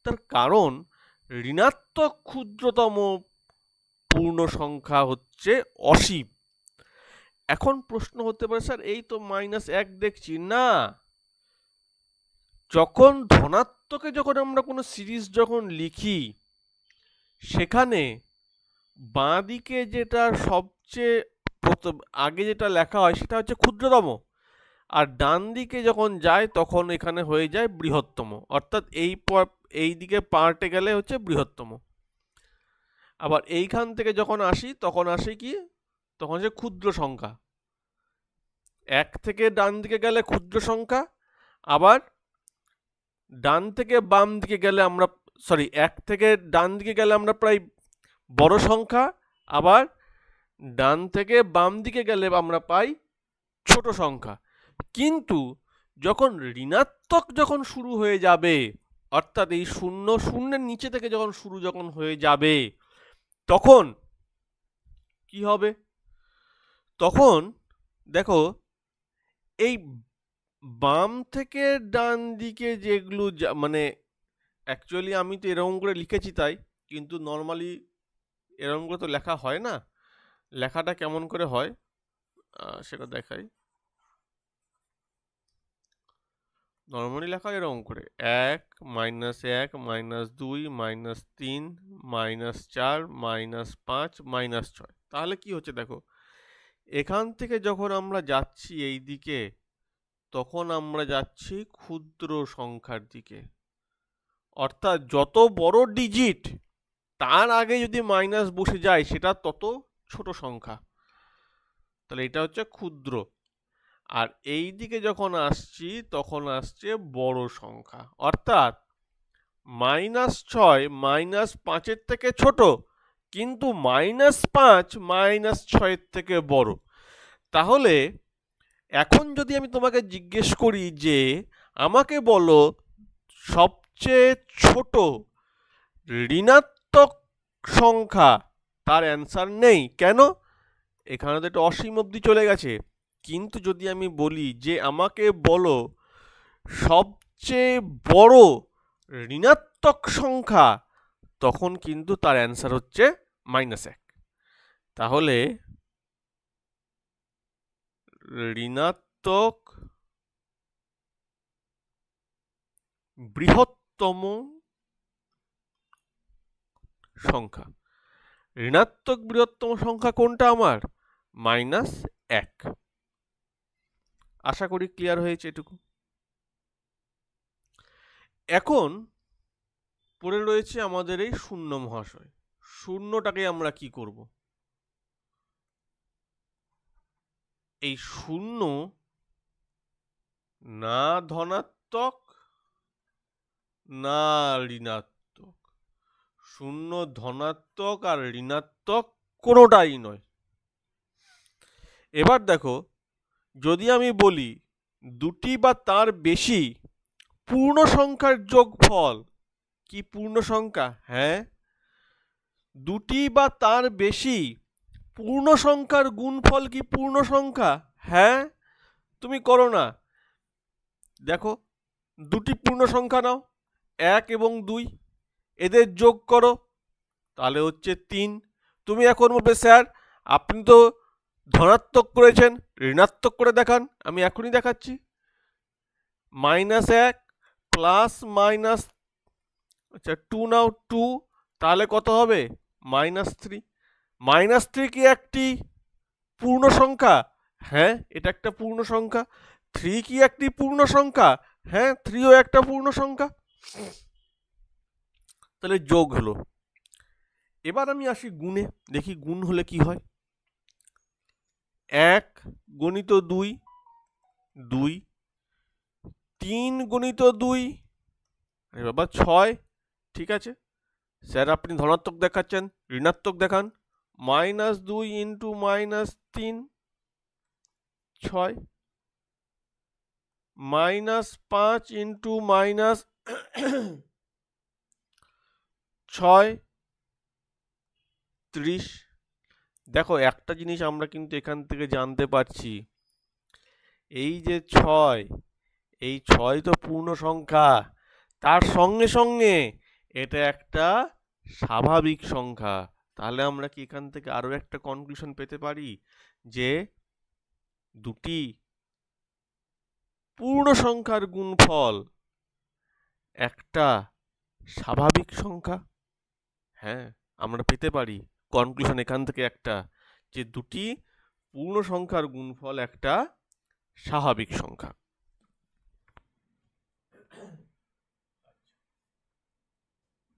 তার কারণ ঋণাত্মক ক্ষুদ্রতম পূর্ণ সংখ্যা হচ্ছে অসীম। এখন প্রশ্ন হতে পারে, স্যার এই তো -1 দেখছি না, যখন ধনাত্মকে যখন আমরা কোনো সিরিজ যখন লিখি, সেখানে বাঁ দিকে যেটা সবচেয়ে আগে যেটা লেখা হয় সেটা হচ্ছে ক্ষুদ্রতম, আর ডান দিকে যখন যায় তখন এখানে হয়ে যায় বৃহত্তম। অর্থাৎ এই দিকে পার্টে গেলে হচ্ছে বৃহত্তম, আবার এইখান থেকে যখন আসি তখন আসে কি, তখন হচ্ছে ক্ষুদ্র সংখ্যা। 1 থেকে ডান দিকে গেলে ক্ষুদ্র সংখ্যা, আবার ডান থেকে বাম দিকে গেলে আমরা 1 থেকে ডান দিকে গেলে আমরা প্রায় বড় সংখ্যা, আবার ডান থেকে বাম দিকে গেলে আমরা পাই ছোট সংখ্যা। কিন্তু যখন ঋণাত্মক যখন শুরু হয়ে যাবে, অর্থাৎ এই শূন্যের নিচে থেকে যখন হয়ে যাবে, তখন কি হবে? তখন দেখো, এই বাম থেকে ডান দিকে যেগুলো মানে অ্যাকচুয়ালি আমি তো এরকম করে লিখেছি তাই, কিন্তু নর্মালি এরকম করে তো লেখা হয় না। লেখাটা কেমন করে হয় সেটা দেখাই। নর্মালি লেখা এরকম করে 1 -1 -2 -3 -4 -5 -6। তাহলে কি হচ্ছে দেখো, এখান থেকে যখন আমরা যাচ্ছি এই দিকে, তখন আমরা যাচ্ছি ক্ষুদ্র সংখ্যার দিকে। অর্থাৎ যত বড় ডিজিট তার আগে যদি মাইনাস বসে যায় সেটা তত ছোট সংখ্যা, তাহলে এটা হচ্ছে ক্ষুদ্র। আর এই দিকে যখন আসছি তখন আসছে বড় সংখ্যা, অর্থাৎ -6 -5-এর থেকে ছোট, কিন্তু -5 -6-এর থেকে বড়। তাহলে এখন যদি আমি তোমাকে জিজ্ঞেস করি যে আমাকে বলো সবচেয়ে ছোট ঋণাত্মক সংখ্যা, তার অ্যান্সার নেই। কেন? এখানে তো একটা অসীম অবধি চলে গেছে। কিন্তু যদি আমি বলি যে আমাকে বলো সবচেয়ে বড় ঋণাত্মক সংখ্যা, তখন কিন্তু তার অ্যান্সার হচ্ছে -1। তাহলে ঋণাত্মক বৃহত্তম সংখ্যা, ঋণাত্মক বৃহত্তম সংখ্যা কোনটা আমার? -1। আশা করি ক্লিয়ার হয়েছে এটুকু। এখন পড়ে রয়েছে আমাদের এই শূন্য মহাশয়। শূন্যটাকে আমরা কি করব? এই শূন্য না ধনাত্মক না ঋণাত্মক, শূন্য ধনাত্মক আর ঋণাত্মক কোনোটাই নয়। এবার দেখো, যদি আমি বলি দুটি বা তার বেশি পূর্ণ সংখ্যার যোগফল কি পূর্ণ সংখ্যা? হ্যাঁ। দুটি বা তার বেশি পূর্ণ সংখ্যার গুণফল কি পূর্ণ সংখ্যা? হ্যাঁ। তুমি করো না, দেখো দুটি পূর্ণ সংখ্যা নাও, 1 এবং 2, এদের যোগ করো, তাহলে হচ্ছে 3। তুমি এখন বলবে স্যার আপনি তো ধনাত্মক করেছেন, ঋণাত্মক করে দেখান। আমি এখনই দেখাচ্ছি। -1 প্লাস মাইনাস, আচ্ছা 2 নাও, 2, তাহলে কত হবে? -3। -3 কি একটি পূর্ণ সংখ্যা? হ্যাঁ, এটা একটা পূর্ণ সংখ্যা। 3 কি একটি পূর্ণ সংখ্যা? হ্যাঁ, 3ও একটা পূর্ণ সংখ্যা। তাহলে যোগ হলো। এবার আমি আসি গুণে, দেখি গুণ হলে কি হয়। 1 গুণিত 2, 2, 3 গুণিত 2, আরে বাবা 6। ঠিক আছে স্যার, আপনি ধনাত্মক দেখাচ্ছেন, ঋণাত্মক দেখান। -2 ইন্টু -3, 6। -5 ইন্টু -6, 30। দেখো একটা জিনিস আমরা কিন্তু এখান থেকে জানতে পারছি, এই যে 6, এই 6 তো পূর্ণ সংখ্যা, তার সঙ্গে সঙ্গে এটা একটা স্বাভাবিক সংখ্যা। তাহলে আমরা কি এখান থেকে আরো একটা কনক্লুশন পেতে পারি যে দুটি পূর্ণ সংখ্যার গুণফল একটা স্বাভাবিক সংখ্যা। হ্যাঁ, আমরা পেতে পারি কনক্লুশন এখান থেকে একটা, যে দুটি পূর্ণ সংখ্যার গুণফল একটা স্বাভাবিক সংখ্যা।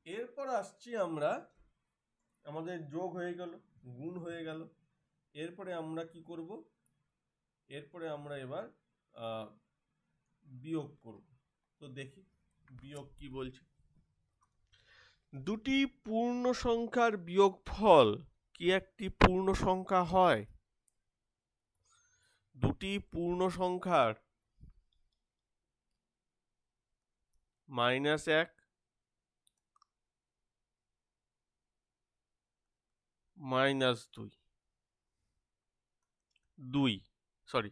এরপর আসছি আমরা, আমাদের যোগ হয়ে গেল, গুণ হয়ে গেল, এরপরে আমরা কি করব? এরপরে আমরা এবার বিয়োগ করব। তো দেখি বিয়োগ কি বলছে। দুটি পূর্ণ সংখ্যার বিয়োগফল কি একটি পূর্ণ সংখ্যা হয়? দুটি পূর্ণ সংখ্যার -1 -2, 2 সরি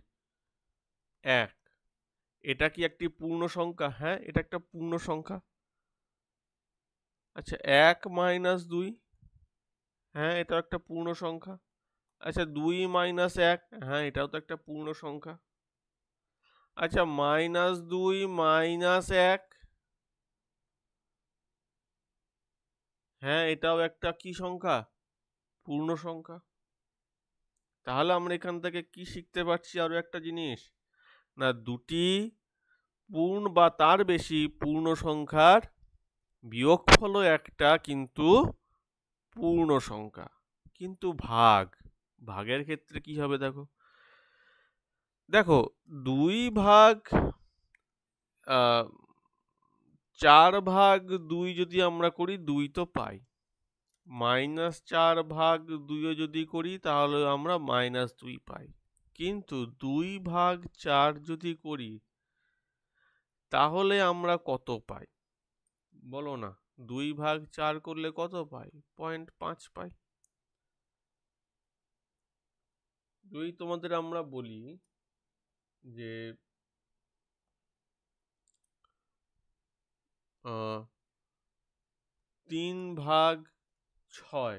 1, এটা কি একটি পূর্ণ সংখ্যা? হ্যাঁ, এটা একটা পূর্ণ সংখ্যা। আচ্ছা 1 - 2, হ্যাঁ এটা একটা পূর্ণ সংখ্যা। আচ্ছা 2 মাইনাস 1, হ্যাঁ এটাও তো একটা পূর্ণ সংখ্যা। আচ্ছা -2 -1, হ্যাঁ এটাও একটা কি সংখ্যা? পূর্ণ সংখ্যা। তাহলে আমরা এখান থেকে কি শিখতে পারছি আরো একটা জিনিস, না দুটি পূর্ণ বা তার বেশি পূর্ণ সংখ্যার বিয়োগফলও একটা কিন্তু পূর্ণ সংখ্যা। কিন্তু ভাগের ক্ষেত্রে কি হবে দেখো, দেখো 2 ভাগ 4/2 যদি আমরা করি 2 তো পাই, -4/2 যদি করি তাহলে আমরা -2 পাই। কিন্তু 2/4 যদি করি তাহলে আমরা কত পাই বলো না? 2/4 করলে কত পাই? 0.5 পাই। যদি তোমাদের আমরা বলি যে 3/6,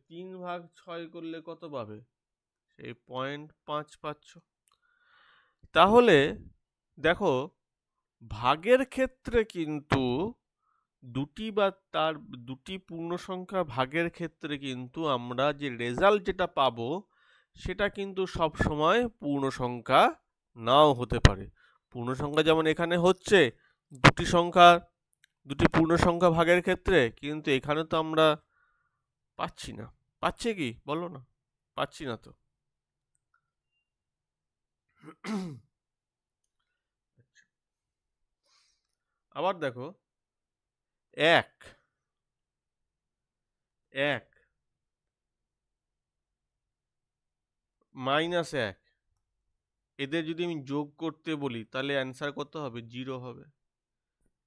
3/6 করলে কত পাবে? সেই 0.5 পাচ্ছ। তাহলে দেখো ভাগের ক্ষেত্রে কিন্তু দুটি বা তার দুটি পূর্ণ সংখ্যা ভাগের ক্ষেত্রে কিন্তু আমরা যে রেজাল্ট যেটা পাবো সেটা কিন্তু সব সময় পূর্ণ সংখ্যা নাও হতে পারে। পূর্ণ সংখ্যা যেমন এখানে হচ্ছে দুটি সংখ্যা, দুটি পূর্ণ সংখ্যা ভাগের ক্ষেত্রে, কিন্তু এখানে তো আমরা পাচ্ছি না। পাচ্ছে কি বলো না? পাচ্ছি না তো। আবার দেখো 1 1 -1, এদের যদি আমি যোগ করতে বলি তাহলে অ্যান্সার কত হবে? 0 হবে।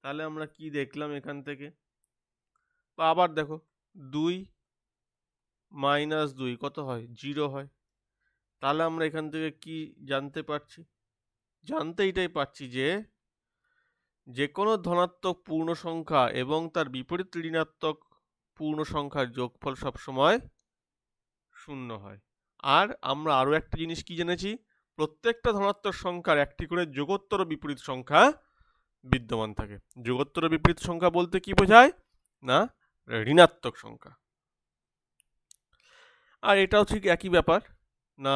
তাহলে আমরা কি দেখলাম এখান থেকে? বা আবার দেখো 2 -2 কত হয়? 0 হয়। তাহলে আমরা এখান থেকে কি জানতে পারছি? জানতে এটাই পারছি যে যে কোনো ধনাত্মক পূর্ণ সংখ্যা এবং তার বিপরীত ঋণাত্মক পূর্ণ সংখ্যার যোগফল সবসময় 0 হয়। আর আমরা আরো একটা জিনিস কি জেনেছি? প্রত্যেকটা ধনাত্মক সংখ্যার একটি করে যোগোত্তর ও বিপরীত সংখ্যা বিদ্যমান থাকে। যোগোত্তর ও বিপরীত সংখ্যা বলতে কি বোঝায়? না ঋণাত্মক সংখ্যা। আর এটাও ঠিক একই ব্যাপার, না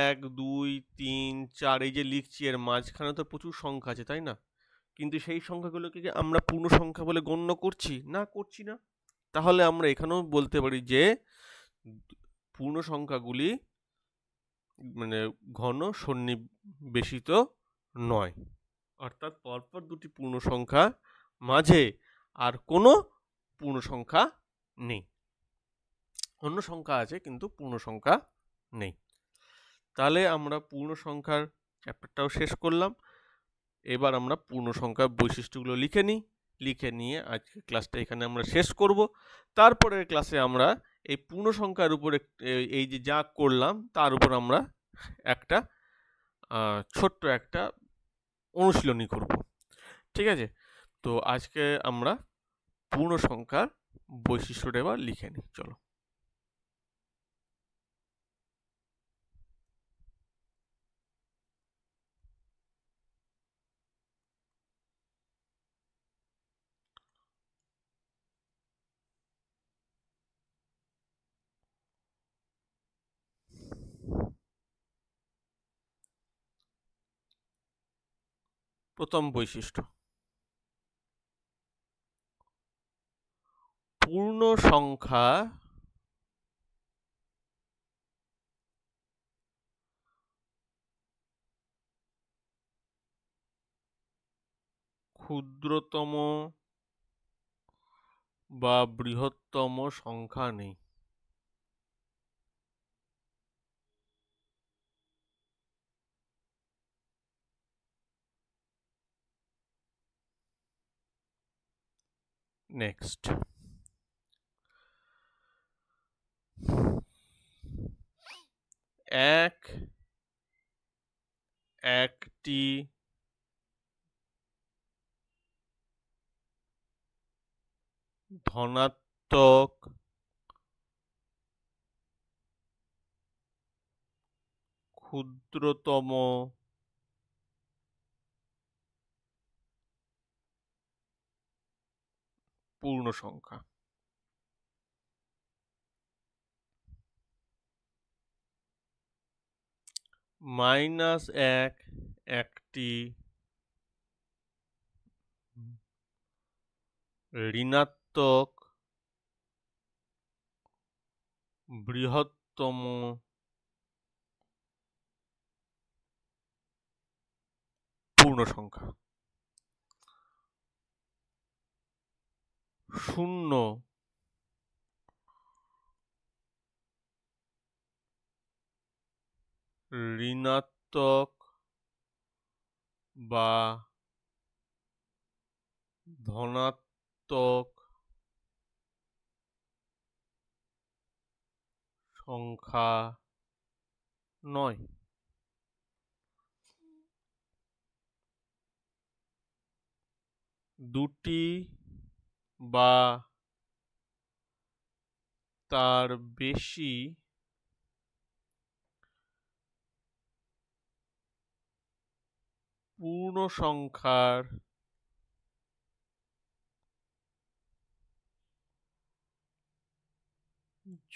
1 2 3 4 এই যে লিখছি এর মাঝখানে তো প্রচুর সংখ্যা আছে তাই না? কিন্তু সেই সংখ্যাগুলোকে কি আমরা পূর্ণ সংখ্যা বলে গণ্য করছি? না, করছি না। তাহলে আমরা এখানেও বলতে পারি যে পূর্ণ সংখ্যাগুলি মানে ঘন সন্নিবেশিত নয়। অর্থাৎ পরপর দুটি পূর্ণ সংখ্যা মাঝে আর কোনো পূর্ণ সংখ্যা নেই। অন্য সংখ্যা আছে কিন্তু পূর্ণ সংখ্যা নেই। তাহলে আমরা পূর্ণ সংখ্যার চ্যাপ্টারটাও শেষ করলাম। এবার আমরা পূর্ণ সংখ্যার বৈশিষ্ট্যগুলো লিখে নিই। লিখে নিয়ে আজকে ক্লাসটা এখানে আমরা শেষ করব। তারপরের ক্লাসে আমরা এই পূর্ণ সংখ্যার উপরে এই যে যা করলাম তার উপর আমরা একটা ছোট্ট একটা অনুশীলনী করব। ঠিক আছে? তো আজকে আমরা পূর্ণ সংখ্যার বৈশিষ্ট্যটা এবার লিখে নিই, চলো। প্রথম বৈশিষ্ট্য, পূর্ণ সংখ্যা ক্ষুদ্রতম বা বৃহত্তম সংখ্যা নেই। নেক্সট, এক একটি ধনাত্মক ক্ষুদ্রতম পূর্ণ সংখ্যা। -1 একটি ঋণাত্মক বৃহত্তম পূর্ণ সংখ্যা। 0 ঋণাত্মক বা ধনাত্মক সংখ্যা নয়। দুটি বা তার বেশি পূর্ণ সংখ্যার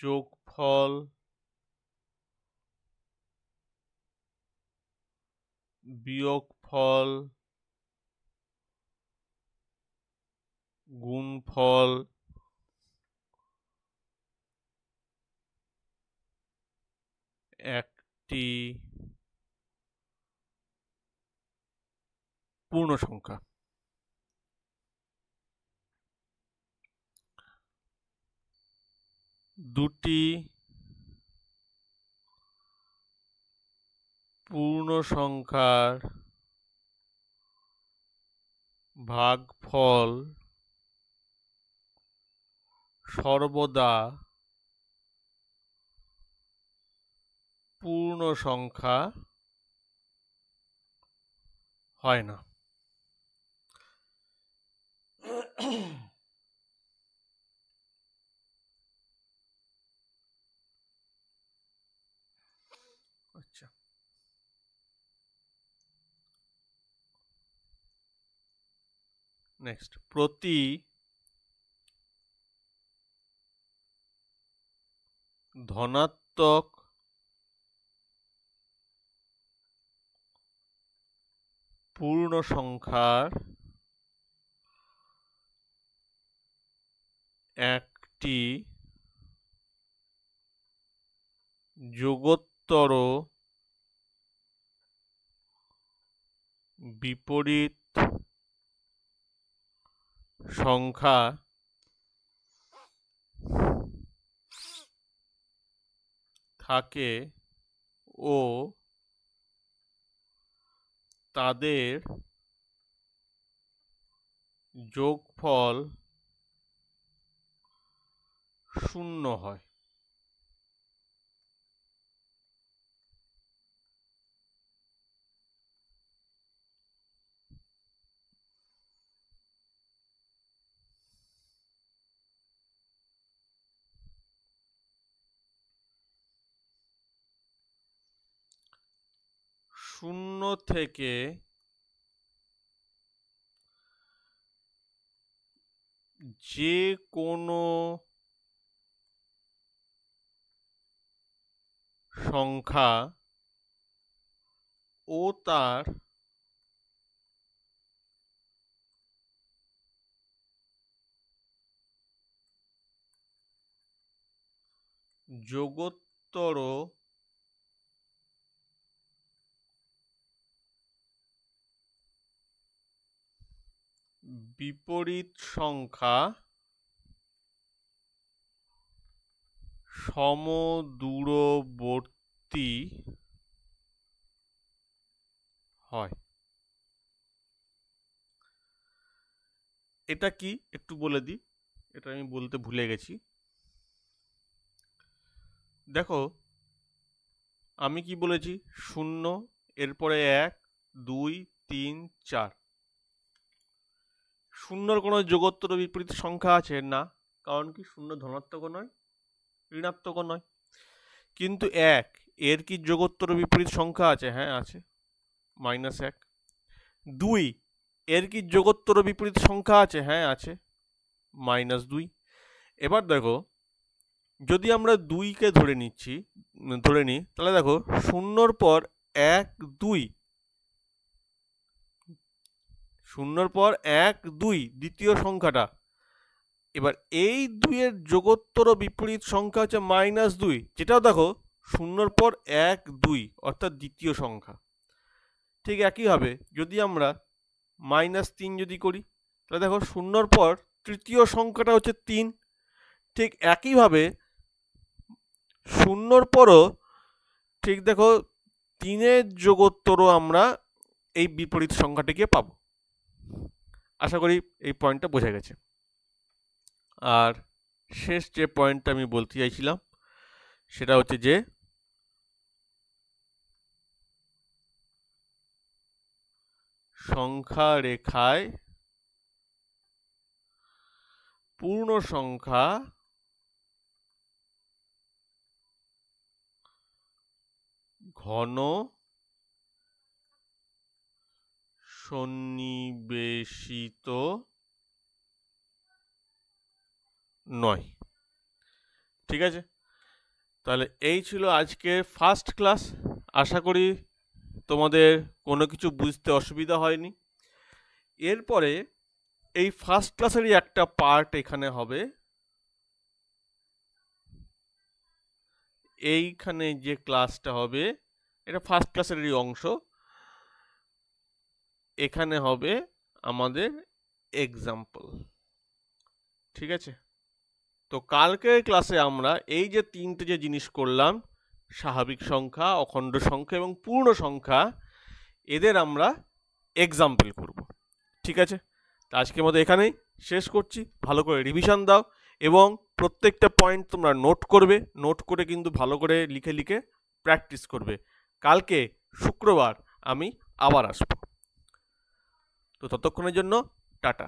যোগফল বিয়োগফল গুণফল একটি পূর্ণ সংখ্যা। দুটি পূর্ণ সংখ্যার ভাগফল সর্বদা পূর্ণ সংখ্যা হয় না। আচ্ছা, নেক্সট, প্রতি ধনাত্মক পূর্ণ সংখ্যার একটি যোগোত্তর বিপরীত সংখ্যা থাকে ও তাদের যোগফল 0 হয়। শূন্য থেকে যে কোনো সংখ্যা ও তার যোগোত্তর বিপরীত সংখ্যা সমদূরবর্তী হয়। এটা কি একটু বলে দিই, এটা আমি বলতে ভুলে গেছি। দেখো, আমি কি বলেছি? 0, এরপরে 1, 2, 3, 4। 0-র কোনো যোগোত্তর বিপরীত সংখ্যা আছে? না, কারণ কি 0 ধনাত্মকও নয় ঋণাত্মকও নয়। কিন্তু 1 এর কি যোগোত্তর বিপরীত সংখ্যা আছে? হ্যাঁ আছে, -1। 2, এর কি যোগোত্তর বিপরীত সংখ্যা আছে? হ্যাঁ আছে, -2। এবার দেখো, যদি আমরা 2কে ধরে নিই, তাহলে দেখো 0-র পর 1, 2, 0-র পর 1, 2 দ্বিতীয় সংখ্যাটা। এবার এই 2-এর যোগোত্তর বিপরীত সংখ্যা হচ্ছে -2, যেটাও দেখো 0-র পর 1, 2 অর্থাৎ দ্বিতীয় সংখ্যা। ঠিক একইভাবে যদি আমরা -3 যদি করি, তাহলে দেখো 0-র পর তৃতীয় সংখ্যাটা হচ্ছে 3। ঠিক একইভাবে 0-র পরও ঠিক দেখো 3-এর যোগোত্তরও আমরা এই বিপরীত সংখ্যাটিকে পাবো। আশা করি এই পয়েন্টটা বোঝা গেছে। আর শেষ যে পয়েন্টটা আমি বলতে চাইছিলাম সেটা হচ্ছে যে সংখ্যা রেখায় পূর্ণ সংখ্যা ঘন সন্নিবেশিত নয়। ঠিক আছে, তাহলে এই ছিল আজকে ফার্স্ট ক্লাস। আশা করি তোমাদের কোনো কিছু বুঝতে অসুবিধা হয়নি। এরপরে এই ফার্স্ট ক্লাসেরই একটা পার্ট এখানে হবে। এইখানে যে ক্লাসটা হবে এটা ফার্স্ট ক্লাসেরই অংশ। এখানে হবে আমাদের এক্সাম্পল। ঠিক আছে, তো কালকের ক্লাসে আমরা এই যে 3টে যে জিনিস করলাম, স্বাভাবিক সংখ্যা, অখণ্ড সংখ্যা এবং পূর্ণ সংখ্যা, এদের আমরা এক্সাম্পল করব। ঠিক আছে, তো আজকের মতো এখানেই শেষ করছি। ভালো করে রিভিশন দাও এবং প্রত্যেকটা পয়েন্ট তোমরা নোট করবে। নোট করে কিন্তু ভালো করে লিখে লিখে প্র্যাকটিস করবে। কালকে শুক্রবার আমি আবার আসবো। তো ততক্ষণের জন্য টাটা।